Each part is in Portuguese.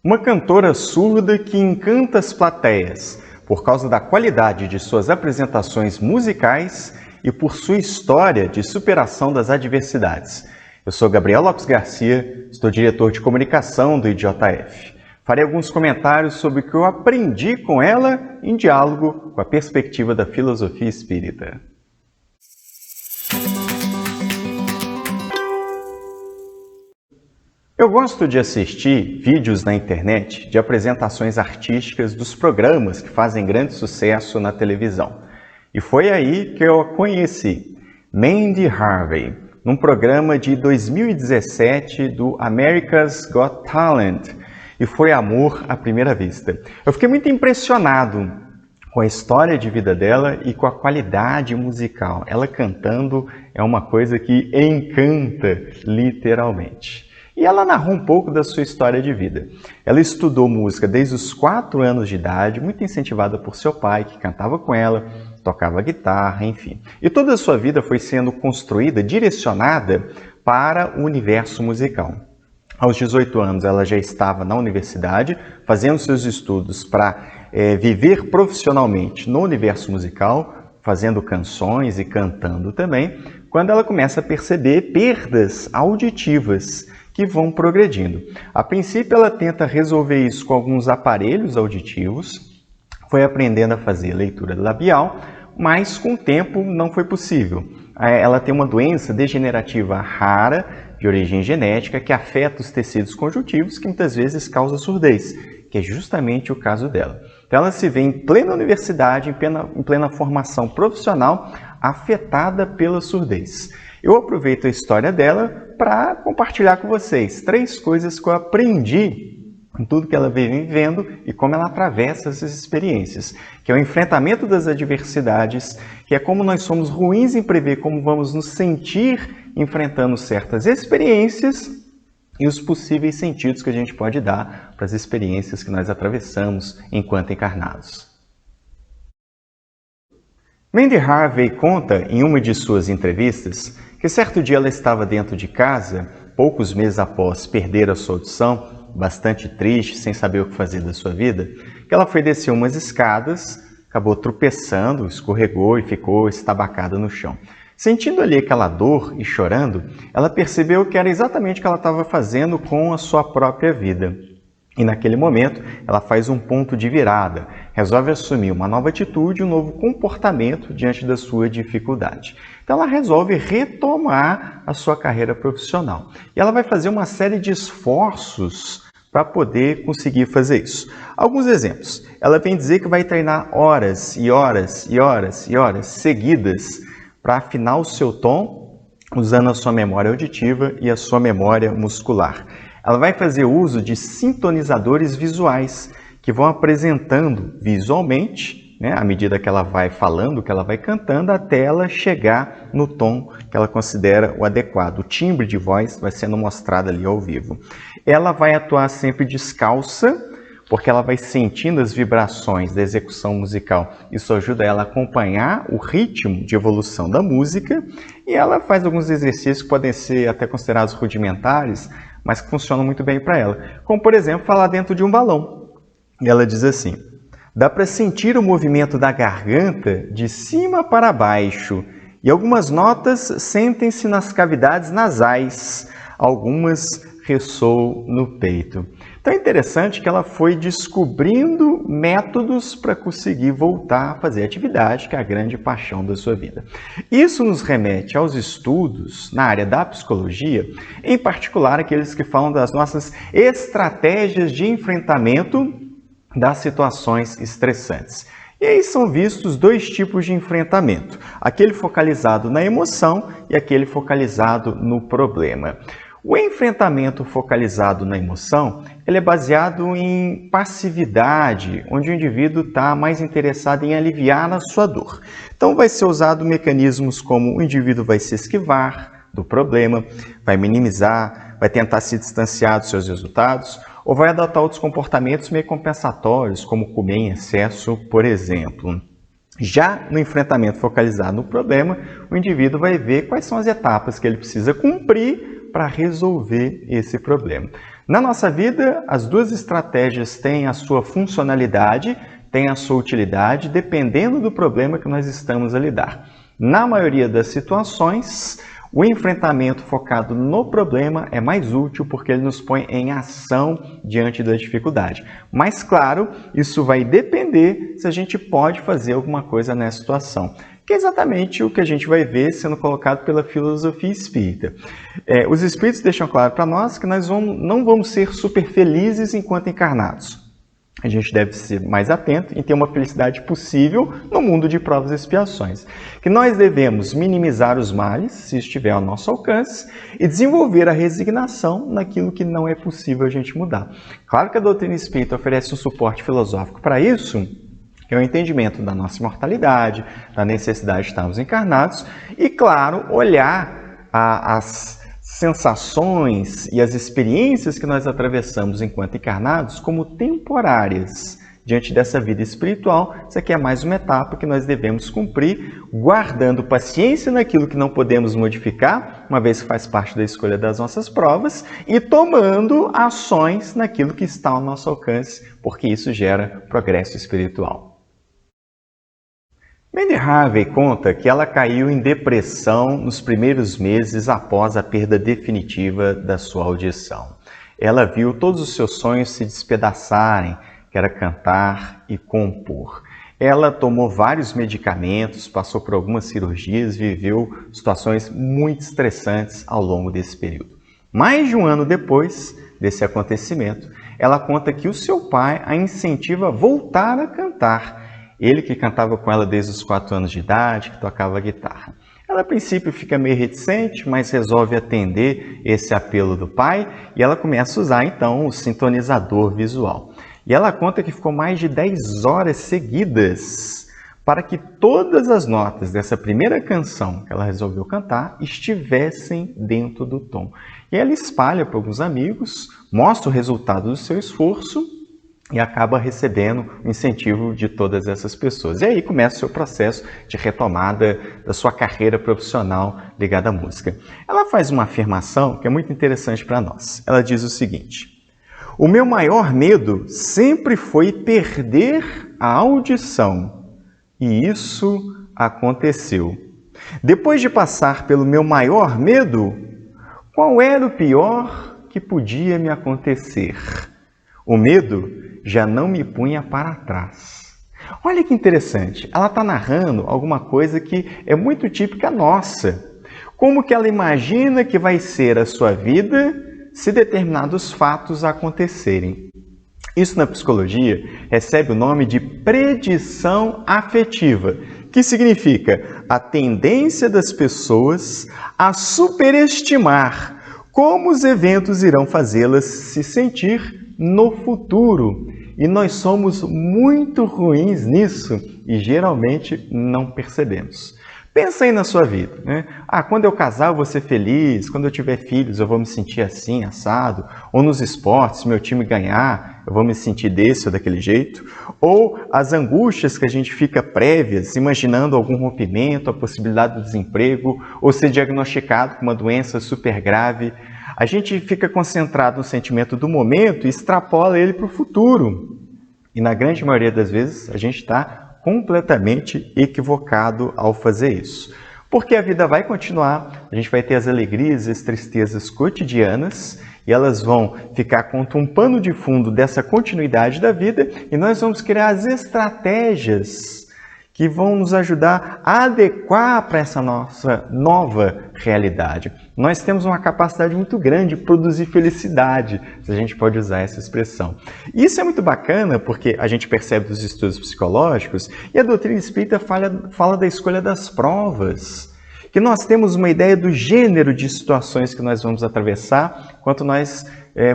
Uma cantora surda que encanta as plateias por causa da qualidade de suas apresentações musicais e por sua história de superação das adversidades. Eu sou Gabriel Lopes Garcia, estou diretor de comunicação do IJF. Farei alguns comentários sobre o que eu aprendi com ela em diálogo com a perspectiva da filosofia espírita. Eu gosto de assistir vídeos na internet de apresentações artísticas dos programas que fazem grande sucesso na televisão. E foi aí que eu a conheci, Mandy Harvey, num programa de 2017 do America's Got Talent. E foi amor à primeira vista. Eu fiquei muito impressionado com a história de vida dela e com a qualidade musical. Ela cantando é uma coisa que encanta, literalmente. E ela narrou um pouco da sua história de vida. Ela estudou música desde os 4 anos de idade, muito incentivada por seu pai, que cantava com ela, tocava guitarra, enfim. E toda a sua vida foi sendo construída, direcionada para o universo musical. Aos 18 anos, ela já estava na universidade, fazendo seus estudos para viver profissionalmente no universo musical, fazendo canções e cantando também, quando ela começa a perceber perdas auditivas que vão progredindo. A princípio, ela tenta resolver isso com alguns aparelhos auditivos, foi aprendendo a fazer leitura labial, mas com o tempo não foi possível. Ela tem uma doença degenerativa rara, de origem genética, que afeta os tecidos conjuntivos, que muitas vezes causa surdez, que é justamente o caso dela. Então, ela se vê em plena universidade, em plena formação profissional, afetada pela surdez. Eu aproveito a história dela para compartilhar com vocês 3 coisas que eu aprendi em tudo que ela vem vivendo e como ela atravessa essas experiências, que é o enfrentamento das adversidades, que é como nós somos ruins em prever como vamos nos sentir enfrentando certas experiências e os possíveis sentidos que a gente pode dar para as experiências que nós atravessamos enquanto encarnados. Mandy Harvey conta em uma de suas entrevistas que certo dia ela estava dentro de casa, poucos meses após perder a sua audição, bastante triste, sem saber o que fazer da sua vida, que ela foi descer umas escadas, acabou tropeçando, escorregou e ficou estabacada no chão. Sentindo ali aquela dor e chorando, ela percebeu que era exatamente o que ela estava fazendo com a sua própria vida. E naquele momento, ela faz um ponto de virada, resolve assumir uma nova atitude, um novo comportamento diante da sua dificuldade. Então ela resolve retomar a sua carreira profissional. E ela vai fazer uma série de esforços para poder conseguir fazer isso. Alguns exemplos. Ela vem dizer que vai treinar horas e horas e horas e horas seguidas para afinar o seu tom, usando a sua memória auditiva e a sua memória muscular. Ela vai fazer uso de sintonizadores visuais, que vão apresentando visualmente, à medida que ela vai falando, que ela vai cantando, até ela chegar no tom que ela considera o adequado. O timbre de voz vai sendo mostrado ali ao vivo. Ela vai atuar sempre descalça, porque ela vai sentindo as vibrações da execução musical. Isso ajuda ela a acompanhar o ritmo de evolução da música, e ela faz alguns exercícios que podem ser até considerados rudimentares, mas que funcionam muito bem para ela. Como, por exemplo, falar dentro de um balão. E ela diz assim: dá para sentir o movimento da garganta de cima para baixo, e algumas notas sentem-se nas cavidades nasais, algumas ressoam no peito. Então é interessante que ela foi descobrindo métodos para conseguir voltar a fazer atividade, que é a grande paixão da sua vida. Isso nos remete aos estudos na área da psicologia, em particular aqueles que falam das nossas estratégias de enfrentamento das situações estressantes. E aí são vistos 2 tipos de enfrentamento, aquele focalizado na emoção e aquele focalizado no problema. O enfrentamento focalizado na emoção, ele é baseado em passividade, onde o indivíduo está mais interessado em aliviar a sua dor. Então vai ser usado mecanismos como o indivíduo vai se esquivar do problema, vai minimizar, vai tentar se distanciar dos seus resultados, ou vai adotar outros comportamentos meio compensatórios, como comer em excesso, por exemplo. Já no enfrentamento focalizado no problema, o indivíduo vai ver quais são as etapas que ele precisa cumprir para resolver esse problema. Na nossa vida, as duas estratégias têm a sua funcionalidade, têm a sua utilidade, dependendo do problema que nós estamos a lidar. Na maioria das situações, o enfrentamento focado no problema é mais útil porque ele nos põe em ação diante da dificuldade. Mas, claro, isso vai depender se a gente pode fazer alguma coisa nessa situação, que é exatamente o que a gente vai ver sendo colocado pela filosofia espírita. Os espíritos deixam claro para nós que nós não vamos ser super felizes enquanto encarnados. A gente deve ser mais atento em ter uma felicidade possível no mundo de provas e expiações. Que nós devemos minimizar os males, se estiver ao nosso alcance, e desenvolver a resignação naquilo que não é possível a gente mudar. Claro que a doutrina espírita oferece um suporte filosófico para isso, que é o entendimento da nossa imortalidade, da necessidade de estarmos encarnados, e, claro, olhar as sensações e as experiências que nós atravessamos enquanto encarnados como temporárias diante dessa vida espiritual. Isso aqui é mais uma etapa que nós devemos cumprir, guardando paciência naquilo que não podemos modificar, uma vez que faz parte da escolha das nossas provas, e tomando ações naquilo que está ao nosso alcance, porque isso gera progresso espiritual. Mandy Harvey conta que ela caiu em depressão nos primeiros meses após a perda definitiva da sua audição. Ela viu todos os seus sonhos se despedaçarem, que era cantar e compor. Ela tomou vários medicamentos, passou por algumas cirurgias, viveu situações muito estressantes ao longo desse período. Mais de um ano depois desse acontecimento, ela conta que o seu pai a incentiva a voltar a cantar. Ele que cantava com ela desde os 4 anos de idade, que tocava guitarra. Ela, a princípio, fica meio reticente, mas resolve atender esse apelo do pai e ela começa a usar, então, o sintonizador visual. E ela conta que ficou mais de 10 horas seguidas para que todas as notas dessa primeira canção que ela resolveu cantar estivessem dentro do tom. E ela espalha para alguns amigos, mostra o resultado do seu esforço e acaba recebendo o incentivo de todas essas pessoas. E aí começa o seu processo de retomada da sua carreira profissional ligada à música. Ela faz uma afirmação que é muito interessante para nós. Ela diz o seguinte: o meu maior medo sempre foi perder a audição, e isso aconteceu. Depois de passar pelo meu maior medo, qual era o pior que podia me acontecer? O medo já não me punha para trás. Olha que interessante, ela está narrando alguma coisa que é muito típica nossa. Como que ela imagina que vai ser a sua vida se determinados fatos acontecerem. Isso na psicologia recebe o nome de predição afetiva, que significa a tendência das pessoas a superestimar como os eventos irão fazê-las se sentir no futuro. E nós somos muito ruins nisso e geralmente não percebemos. Pensa aí na sua vida, né? Quando eu casar eu vou ser feliz, quando eu tiver filhos eu vou me sentir assim, assado. Ou nos esportes, se meu time ganhar, eu vou me sentir desse ou daquele jeito. Ou as angústias que a gente fica prévias, imaginando algum rompimento, a possibilidade do desemprego, ou ser diagnosticado com uma doença super grave. A gente fica concentrado no sentimento do momento e extrapola ele para o futuro. E na grande maioria das vezes a gente está completamente equivocado ao fazer isso. Porque a vida vai continuar, a gente vai ter as alegrias e as tristezas cotidianas e elas vão ficar contra um pano de fundo dessa continuidade da vida e nós vamos criar as estratégias que vão nos ajudar a adequar para essa nossa nova realidade. Nós temos uma capacidade muito grande de produzir felicidade, se a gente pode usar essa expressão. Isso é muito bacana porque a gente percebe dos estudos psicológicos e a doutrina espírita fala da escolha das provas, que nós temos uma ideia do gênero de situações que nós vamos atravessar quando nós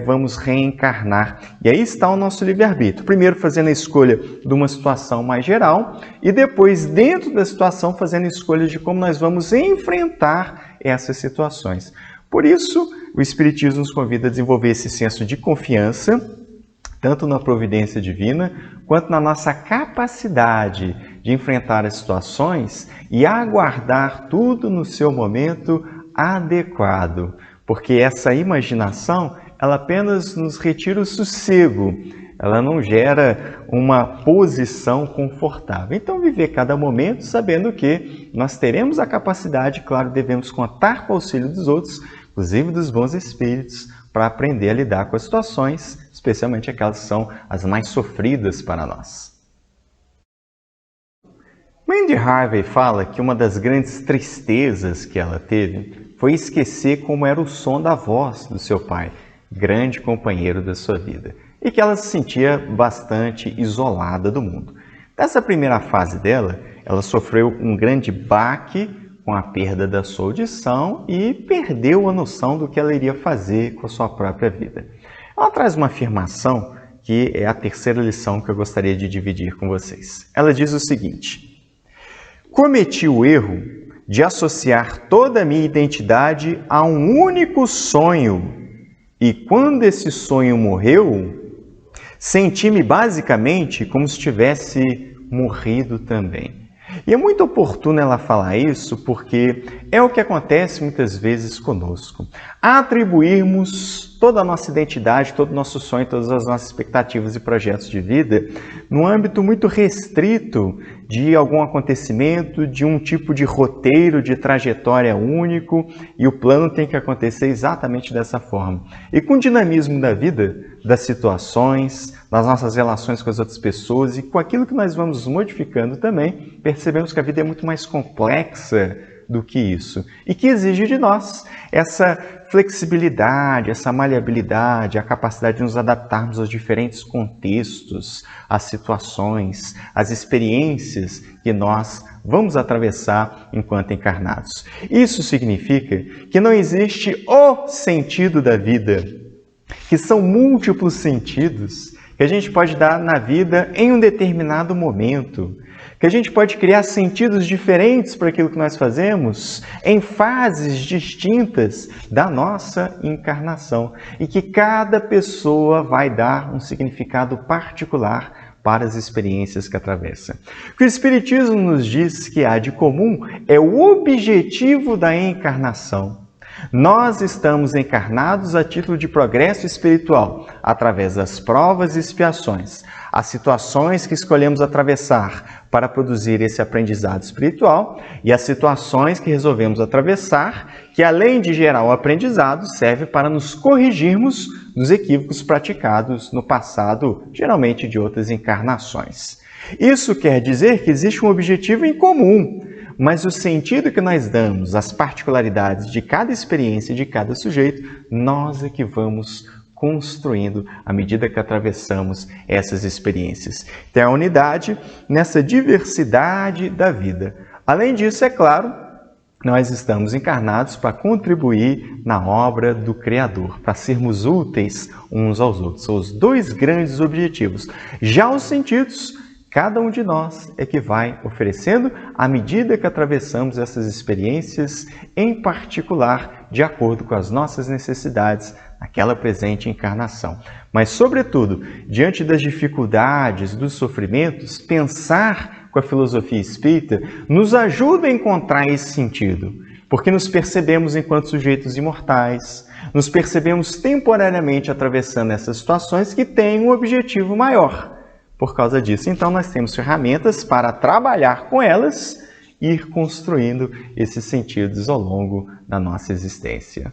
vamos reencarnar. E aí está o nosso livre-arbítrio. Primeiro fazendo a escolha de uma situação mais geral e depois, dentro da situação, fazendo escolhas de como nós vamos enfrentar essas situações. Por isso, o Espiritismo nos convida a desenvolver esse senso de confiança, tanto na providência divina, quanto na nossa capacidade de enfrentar as situações e aguardar tudo no seu momento adequado. Porque essa imaginação ela apenas nos retira o sossego, ela não gera uma posição confortável. Então, viver cada momento sabendo que nós teremos a capacidade, claro, devemos contar com o auxílio dos outros, inclusive dos bons espíritos, para aprender a lidar com as situações, especialmente aquelas que são as mais sofridas para nós. Mandy Harvey fala que uma das grandes tristezas que ela teve foi esquecer como era o som da voz do seu pai, grande companheiro da sua vida, e que ela se sentia bastante isolada do mundo. Nessa primeira fase dela, ela sofreu um grande baque com a perda da sua audição e perdeu a noção do que ela iria fazer com a sua própria vida. Ela traz uma afirmação que é a terceira lição que eu gostaria de dividir com vocês. Ela diz o seguinte: cometi o erro de associar toda a minha identidade a um único sonho, e quando esse sonho morreu, senti-me basicamente como se tivesse morrido também. E é muito oportuno ela falar isso porque é o que acontece muitas vezes conosco. Atribuirmos toda a nossa identidade, todo o nosso sonho, todas as nossas expectativas e projetos de vida num âmbito muito restrito de algum acontecimento, de um tipo de roteiro, de trajetória único, e o plano tem que acontecer exatamente dessa forma. E com o dinamismo da vida, das situações, das nossas relações com as outras pessoas e com aquilo que nós vamos modificando também, percebemos que a vida é muito mais complexa do que isso e que exige de nós essa flexibilidade, essa maleabilidade, a capacidade de nos adaptarmos aos diferentes contextos, às situações, às experiências que nós vamos atravessar enquanto encarnados. Isso significa que não existe o sentido da vida, que são múltiplos sentidos que a gente pode dar na vida em um determinado momento, que a gente pode criar sentidos diferentes para aquilo que nós fazemos em fases distintas da nossa encarnação e que cada pessoa vai dar um significado particular para as experiências que atravessa. O que o Espiritismo nos diz que há de comum é o objetivo da encarnação. Nós estamos encarnados a título de progresso espiritual, através das provas e expiações, as situações que escolhemos atravessar para produzir esse aprendizado espiritual e as situações que resolvemos atravessar, que além de gerar o aprendizado, serve para nos corrigirmos dos equívocos praticados no passado, geralmente de outras encarnações. Isso quer dizer que existe um objetivo em comum, mas o sentido que nós damos às particularidades de cada experiência, de cada sujeito, nós é que vamos construindo à medida que atravessamos essas experiências. Tem a unidade nessa diversidade da vida. Além disso, é claro, nós estamos encarnados para contribuir na obra do Criador, para sermos úteis uns aos outros. São os dois grandes objetivos. Já os sentidos, cada um de nós é que vai oferecendo à medida que atravessamos essas experiências, em particular, de acordo com as nossas necessidades naquela presente encarnação. Mas, sobretudo, diante das dificuldades, dos sofrimentos, pensar com a filosofia espírita nos ajuda a encontrar esse sentido, porque nos percebemos enquanto sujeitos imortais, nos percebemos temporariamente atravessando essas situações que têm um objetivo maior. Por causa disso, então, nós temos ferramentas para trabalhar com elas e ir construindo esses sentidos ao longo da nossa existência.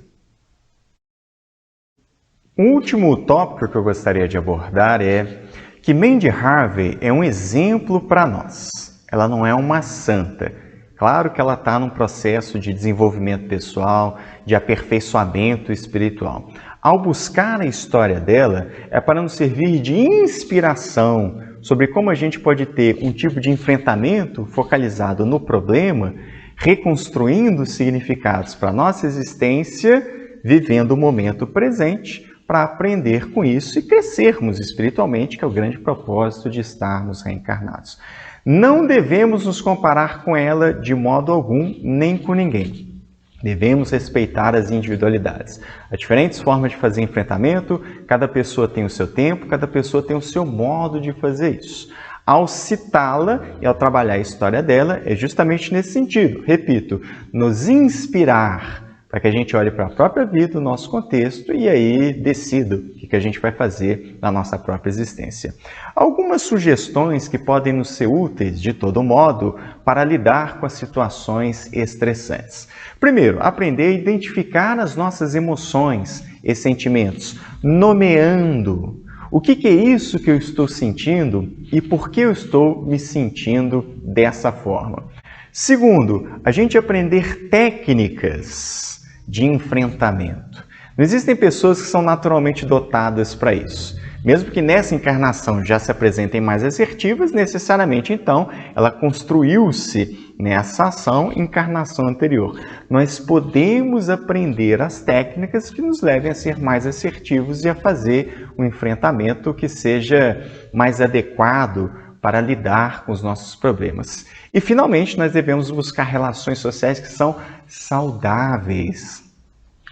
O último tópico que eu gostaria de abordar é que Mandy Harvey é um exemplo para nós. Ela não é uma santa. Claro que ela está num processo de desenvolvimento pessoal, de aperfeiçoamento espiritual. Ao buscar a história dela, é para nos servir de inspiração sobre como a gente pode ter um tipo de enfrentamento focalizado no problema, reconstruindo significados para a nossa existência, vivendo o momento presente, para aprender com isso e crescermos espiritualmente, que é o grande propósito de estarmos reencarnados. Não devemos nos comparar com ela de modo algum, nem com ninguém. Devemos respeitar as individualidades. Há diferentes formas de fazer enfrentamento, cada pessoa tem o seu tempo, cada pessoa tem o seu modo de fazer isso. Ao citá-la e ao trabalhar a história dela, é justamente nesse sentido, repito, nos inspirar para que a gente olhe para a própria vida, o nosso contexto e aí decida o que a gente vai fazer na nossa própria existência. Algumas sugestões que podem nos ser úteis, de todo modo, para lidar com as situações estressantes. Primeiro, aprender a identificar as nossas emoções e sentimentos, nomeando o que é isso que eu estou sentindo e por que eu estou me sentindo dessa forma. Segundo, a gente aprender técnicas de enfrentamento. Não existem pessoas que são naturalmente dotadas para isso. Mesmo que nessa encarnação já se apresentem mais assertivas, necessariamente, então, ela construiu-se nessa ação encarnação anterior. Nós podemos aprender as técnicas que nos levem a ser mais assertivos e a fazer um enfrentamento que seja mais adequado para lidar com os nossos problemas. E, finalmente, nós devemos buscar relações sociais que são saudáveis,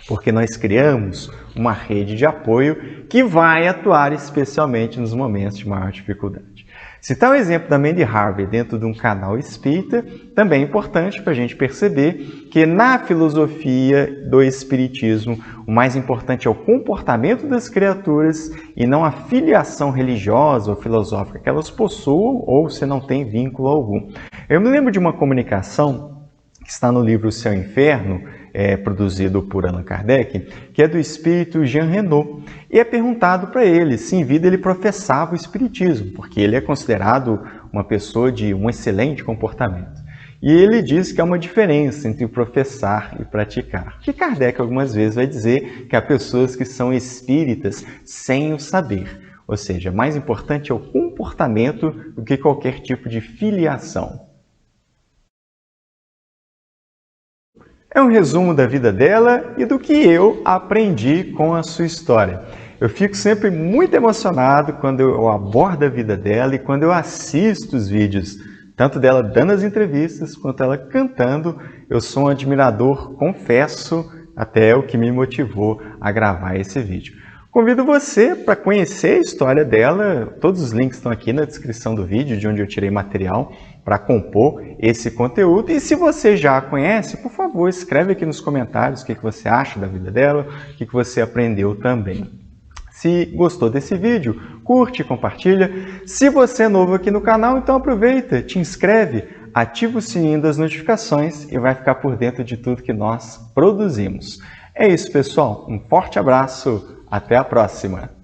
porque nós criamos uma rede de apoio que vai atuar especialmente nos momentos de maior dificuldade. Citar o exemplo da Mandy Harvey dentro de um canal espírita também é importante para a gente perceber que na filosofia do espiritismo o mais importante é o comportamento das criaturas e não a filiação religiosa ou filosófica que elas possuam ou se não tem vínculo algum. Eu me lembro de uma comunicação que está no livro O Céu e o Inferno, produzido por Allan Kardec, que é do espírito Jean Renaud. E é perguntado para ele se em vida ele professava o espiritismo, porque ele é considerado uma pessoa de um excelente comportamento. E ele diz que há uma diferença entre professar e praticar. Que Kardec algumas vezes vai dizer que há pessoas que são espíritas sem o saber. Ou seja, mais importante é o comportamento do que qualquer tipo de filiação. É um resumo da vida dela e do que eu aprendi com a sua história. Eu fico sempre muito emocionado quando eu abordo a vida dela e quando eu assisto os vídeos, tanto dela dando as entrevistas quanto ela cantando. Eu sou um admirador, confesso, até o que me motivou a gravar esse vídeo. Convido você para conhecer a história dela, todos os links estão aqui na descrição do vídeo, de onde eu tirei material para compor esse conteúdo. E se você já a conhece, por favor, escreve aqui nos comentários o que você acha da vida dela, o que você aprendeu também. Se gostou desse vídeo, curte e compartilha. Se você é novo aqui no canal, então aproveita, te inscreve, ativa o sininho das notificações e vai ficar por dentro de tudo que nós produzimos. É isso, pessoal. Um forte abraço. Até a próxima!